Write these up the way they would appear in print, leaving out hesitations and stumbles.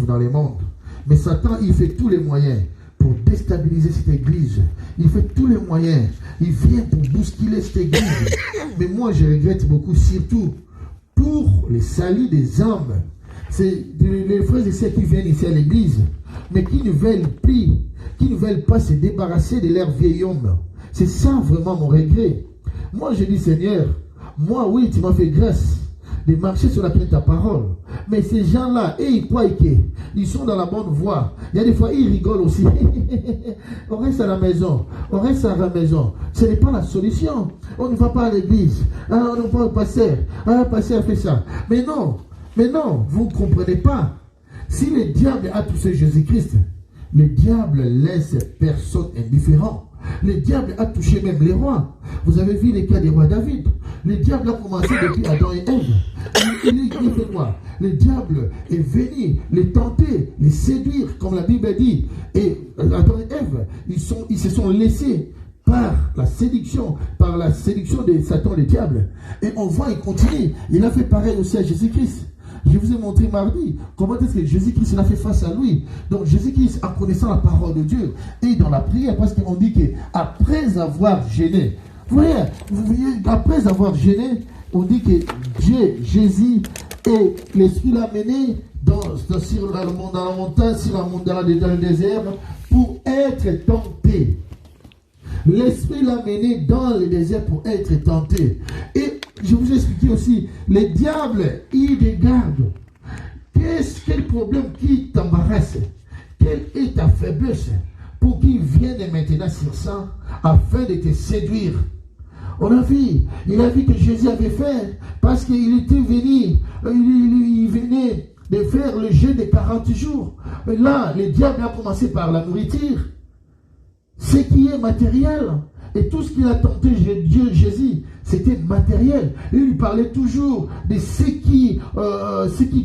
dans le monde. Mais Satan, il fait tous les moyens pour déstabiliser cette église. Il fait tous les moyens. Il vient pour bousculer cette église. Mais moi, je regrette beaucoup, surtout pour les salut des âmes. C'est les frères et sœurs qui viennent ici à l'église, mais qui ne veulent plus, qui ne veulent pas se débarrasser de leur vieil homme. C'est ça vraiment mon regret. Moi, je dis, Seigneur, moi, oui, tu m'as fait grâce de marcher sur ta parole. Mais ces gens-là, ils croient qu'ils sont dans la bonne voie. Il y a des fois, ils rigolent aussi. On reste à la maison. On reste à la maison. Ce n'est pas la solution. On ne va pas à l'église. Ah, on ne va pas au pasteur. Ah, le pasteur fait ça. Mais non, vous ne comprenez pas. Si le diable a touché Jésus-Christ, le diable laisse personne indifférent. Le diable a touché même les rois. Vous avez vu les cas des rois David. Le diable a commencé depuis Adam et Ève. Il fait quoi? Le diable est venu les tenter, les séduire, comme la Bible dit. Et Adam et Ève, ils se sont laissés par la séduction de Satan, le diable. Et on voit, il continue. Il a fait pareil aussi à Jésus-Christ. Je vous ai montré mardi comment est-ce que Jésus-Christ a fait face à lui. Donc Jésus-Christ, en connaissant la parole de Dieu et dans la prière, parce qu'on dit qu'après avoir gêné, vous voyez, après avoir gêné, on dit que Jésus et l'Esprit l'a mené dans la montagne, dans le désert, pour être tenté. L'Esprit l'a mené dans le désert pour être tenté. Et je vous ai expliqué aussi, le diable, il regarde. Quel problème qui t'embarrasse? Quelle est ta faiblesse? Pour qu'il vienne maintenant sur ça, afin de te séduire. On a vu, il a vu que Jésus avait fait, parce qu'il était venu, il venait de faire le jeûne de 40 jours. Et là, le diable a commencé par la nourriture. Ce qui est matériel. Et tout ce qu'il a tenté Dieu, Jésus, c'était matériel. Il lui parlait toujours de ce qui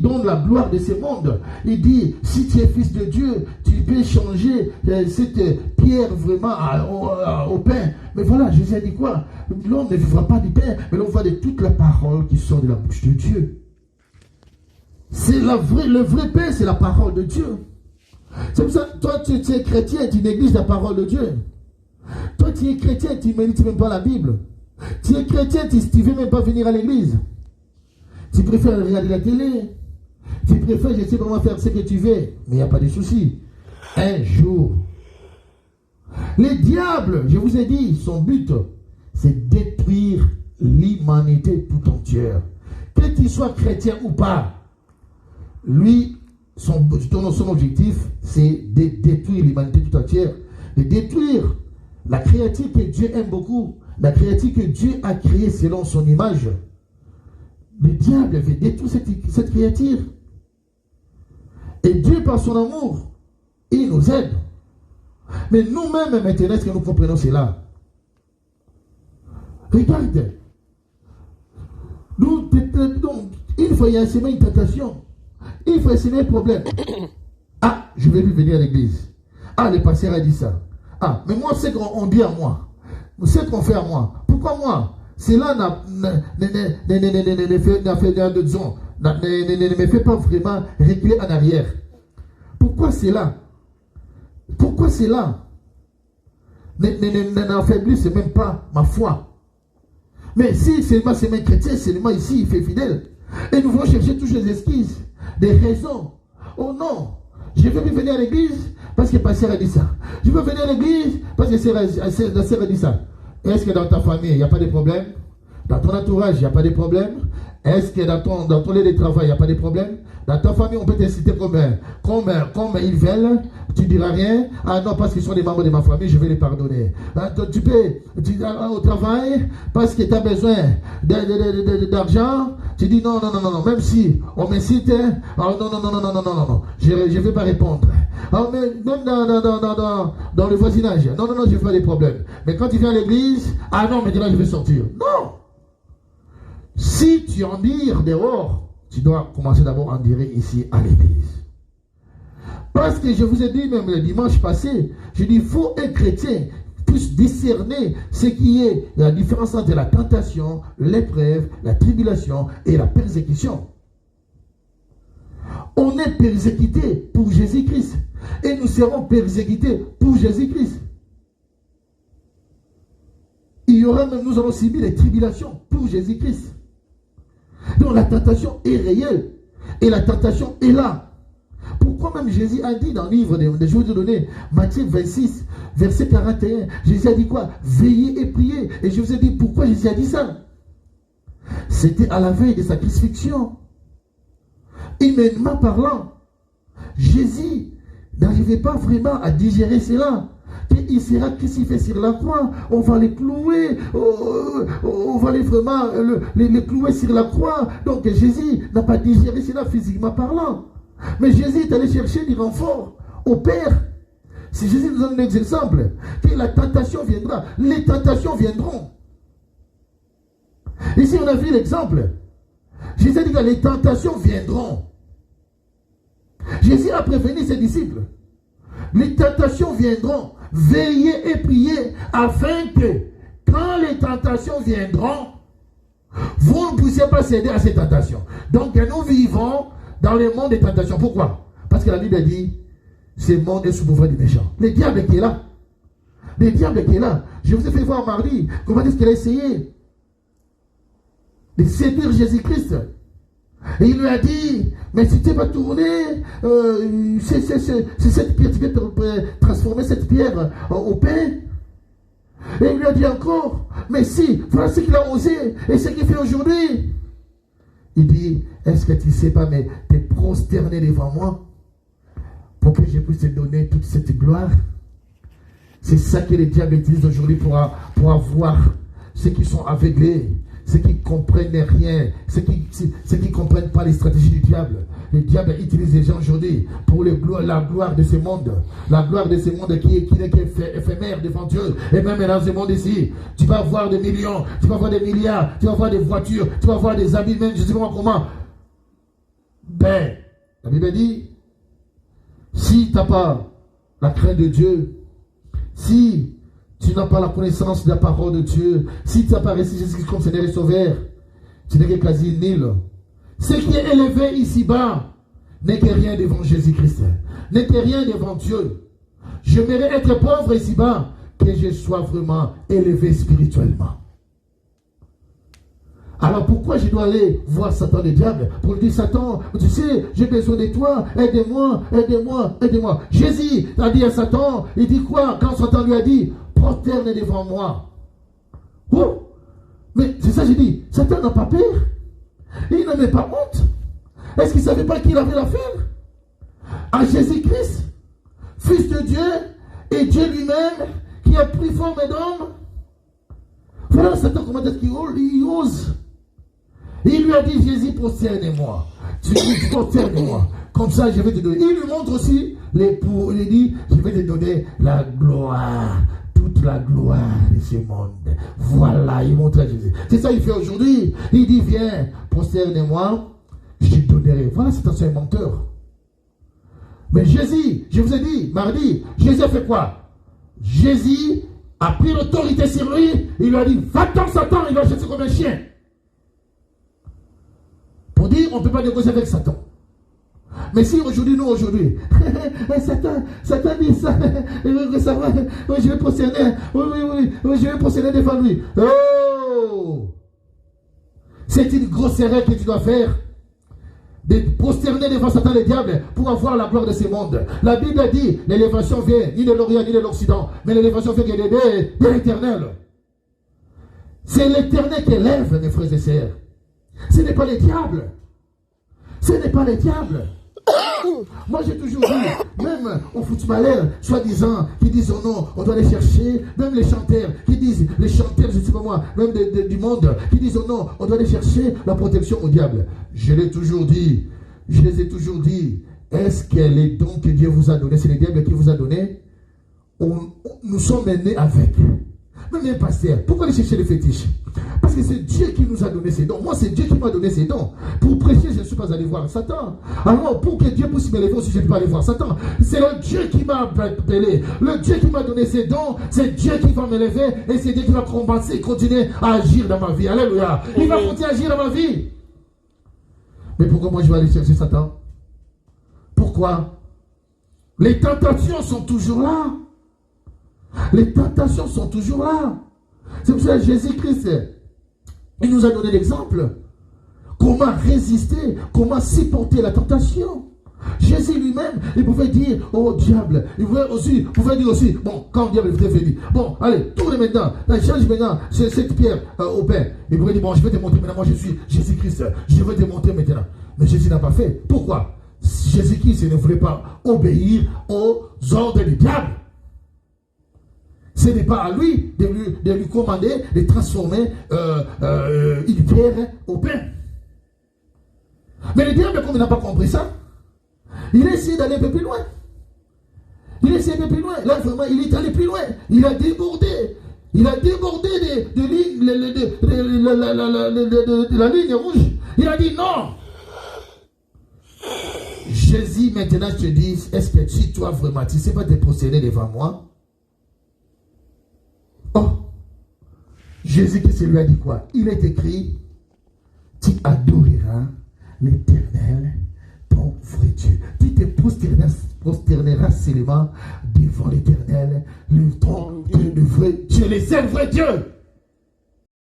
donne la gloire de ce monde. Il dit, si tu es fils de Dieu, tu peux changer cette pierre vraiment au pain. Mais voilà, Jésus a dit quoi? L'homme ne vivra pas du pain, mais l'on voit de toute la parole qui sort de la bouche de Dieu. C'est le vrai pain, c'est la parole de Dieu. C'est pour ça que toi, tu es chrétien, tu négliges la parole de Dieu. Toi, tu es chrétien, tu ne médites même pas la Bible. Tu es chrétien, tu ne veux même pas venir à l'église. Tu préfères regarder la télé. Tu préfères, je sais comment faire ce que tu veux. Mais il n'y a pas de souci. Un jour, le diable, je vous ai dit, son but, c'est détruire l'humanité tout entière. Que tu sois chrétien ou pas, lui, son objectif, c'est de détruire l'humanité tout entière, de détruire la créature que Dieu aime beaucoup, la créature que Dieu a créée selon son image. Le diable veut détruire cette créature. Et Dieu, par son amour, il nous aide. Mais nous-mêmes, maintenant, est-ce que nous comprenons cela? Regarde. Donc, il faut y essayer une tentation. Il faut essayer un problème. Ah, je ne vais plus venir à l'église. Ah, le pasteur a dit ça. Ah, mais moi, c'est qu'on dit à moi. C'est qu'on fait à moi. Pourquoi moi? Cela ne me fait pas vraiment reculer en arrière. Pourquoi cela? Pourquoi cela? N'affaiblisse même pas ma foi. Mais si seulement c'est mes chrétiens, seulement ici, il fait fidèle. Et nous voulons chercher toutes les excuses, des raisons. Oh non, je veux plus venir à l'église parce que le pasteur a dit ça. Je veux venir à l'église parce que la sœur a dit ça. Est-ce que dans ta famille, il n'y a pas de problème? Dans ton entourage, il n'y a pas de problème? Est-ce que dans ton lieu de travail, il n'y a pas de problème? Dans ta famille, on peut t'inciter comme ils veulent, tu ne diras rien. Ah non, parce qu'ils sont des membres de ma famille, je vais les pardonner. Tu peux, au travail, parce que tu as besoin d'argent, tu dis non, même si on m'incite, non, je ne vais pas répondre. Même dans le voisinage, non, je ne veux pas des problèmes. Mais quand tu viens à l'église, ah non, maintenant je vais sortir. Non! Si tu en dires dehors, tu dois commencer d'abord à en dire ici à l'église. Parce que je vous ai dit même le dimanche passé, je dis il faut un chrétien puisse discerner ce qui est la différence entre la tentation, l'épreuve, la tribulation et la persécution. On est persécuté serons persécutés pour Jésus-Christ. Il y aura même, nous allons subir des tribulations pour Jésus-Christ. Donc la tentation est réelle. Et la tentation est là. Pourquoi même Jésus a dit dans le livre des je vais te donner, Matthieu 26, verset 41, Jésus a dit quoi? Veillez et priez. Et je vous ai dit pourquoi Jésus a dit ça. C'était à la veille de sa crucifixion. Humainement parlant, Jésus n'arrivait pas vraiment à digérer cela. Il sera crucifié sur la croix, on va les clouer, on va les vraiment les clouer sur la croix. Donc Jésus n'a pas digéré cela physiquement parlant. Mais Jésus est allé chercher du renfort au Père. Si Jésus nous donne un exemple, que la tentation viendra, les tentations viendront. Ici on a vu l'exemple. Jésus dit que les tentations viendront. Jésus a prévenu ses disciples. Les tentations viendront. Veillez et priez afin que quand les tentations viendront, vous ne puissiez pas céder à ces tentations. Donc nous vivons dans le monde des tentations. Pourquoi? Parce que la Bible dit, ce monde est sous pouvoir du méchant. Le diable qui est là. Le diable qui est là. Je vous ai fait voir mardi comment est-ce qu'il a essayé de séduire Jésus-Christ. Et il lui a dit, mais si tu vas tourner, c'est cette pierre, tu vas transformer cette pierre au pain. Et il lui a dit encore, mais si, voilà ce qu'il a osé, et ce qu'il fait aujourd'hui. Il dit, est-ce que tu ne sais pas, mais te prosterner devant moi, pour que je puisse te donner toute cette gloire. C'est ça que les diables utilisent aujourd'hui pour avoir ceux qui sont aveuglés. Ceux qui ne comprennent rien, ceux qui ne comprennent pas les stratégies du diable. Le diable utilise les gens aujourd'hui pour la gloire de ce monde. La gloire de ce monde qui n'est qu'éphémère devant Dieu. Et même dans ce monde ici, tu vas avoir des millions, tu vas avoir des milliards, tu vas avoir des voitures, tu vas avoir des habits, même je ne sais pas comment. Ben, la Bible dit, si tu n'as pas la crainte de Dieu, si tu n'as pas la connaissance de la parole de Dieu, si tu n'as pas reçu Jésus-Christ comme Seigneur et Sauveur, tu n'es que quasi nul. Ce qui est élevé ici-bas n'est que rien devant Jésus-Christ, n'est que rien devant Dieu. J'aimerais être pauvre ici-bas, que je sois vraiment élevé spirituellement. Alors pourquoi je dois aller voir Satan le diable pour lui dire, Satan, tu sais, j'ai besoin de toi, aide-moi, aide-moi, aide-moi. Jésus a dit à Satan, il dit quoi quand Satan lui a dit, prosterne devant moi. Oh, mais c'est ça que j'ai dit, Satan n'a pas peur, il n'avait pas honte. Est-ce qu'il ne savait pas qu'il avait l'affaire à Jésus-Christ, Fils de Dieu, et Dieu lui-même, qui a pris forme d'homme? Voilà Satan, comment est-ce qu'il ose? Il lui a dit, Jésus, prosterne-moi. Tu dis, prosterne-moi. Comme ça, je vais te donner. Il lui montre aussi, il dit, je vais te donner la gloire. Toute la gloire de ce monde. Voilà, il montre à Jésus. C'est ça qu'il fait aujourd'hui. Il dit, viens, prosterne-moi, je te donnerai. Voilà, c'est un seul menteur. Mais Jésus, je vous ai dit, mardi, Jésus a fait quoi? Jésus a pris l'autorité sur lui. Il lui a dit, va-t'en Satan, il va chasser comme un chien. Pour dire, on ne peut pas négocier avec Satan. Mais si aujourd'hui, Satan dit ça, je vais prosterner, je vais prosterner devant lui. Oh! C'est une grosse erreur que tu dois faire, de prosterner devant Satan le diable pour avoir la gloire de ce monde. La Bible dit, l'élévation vient ni de l'Orient ni de l'Occident, mais l'élévation vient de l'Éternel. C'est l'Éternel qui élève, mes frères et sœurs. Ce n'est pas les diables. Ce n'est pas les diables. Moi j'ai toujours dit, même aux footballeurs, soi-disant, qui disent oh non, on doit aller chercher, même les chanteurs, je ne sais pas moi, même du monde, qui disent oh non, on doit aller chercher la protection au diable. Je les ai toujours dit, est-ce que les dons que Dieu vous a donnés, c'est le diable qui vous a donné? Nous sommes nés avec. Même pasteur, pourquoi aller chercher les fétiches? Parce que c'est Dieu qui nous a donné ces dons. Moi, c'est Dieu qui m'a donné ces dons. Pour prêcher, je ne suis pas allé voir Satan. Alors, pour que Dieu puisse m'élever aussi, je ne peux pas aller voir Satan. C'est le Dieu qui m'a appelé. Le Dieu qui m'a donné ces dons, c'est Dieu qui va m'élever et c'est Dieu qui va compenser, continuer à agir dans ma vie. Alléluia. Il va continuer à agir dans ma vie. Mais pourquoi moi je vais aller chercher Satan? Pourquoi? Les tentations sont toujours là. Les tentations sont toujours là. C'est pour ça que Jésus-Christ, il nous a donné l'exemple. Comment résister, comment supporter la tentation. Jésus lui-même, il pouvait dire, oh diable, il pouvait dire aussi, bon, quand le diable il fait dire, bon, allez, tourne maintenant, change maintenant cette pierre au pain. Il pouvait dire, bon, je vais te montrer maintenant, moi je suis Jésus-Christ, je vais te montrer maintenant. Mais Jésus n'a pas fait. Pourquoi? Jésus-Christ ne voulait pas obéir aux ordres du diable. Ce n'est pas à lui de lui commander de transformer une pierre au pain. Mais le diable, comme il n'a pas compris ça, il a essayé d'aller un peu plus loin. Il a essayé un peu plus loin. Là, vraiment, il est allé plus loin. Il a débordé. Il a débordé de la ligne rouge. Il a dit non. Jésus, maintenant, je te dis, est-ce que si toi vraiment, tu ne sais pas te procéder devant moi? Oh, Jésus, qu'est-ce qu'il lui a dit quoi? Il est écrit, tu adoreras l'Éternel, ton vrai Dieu. Tu te prosterneras seulement devant l'Éternel, le vrai Dieu, le seul vrai Dieu.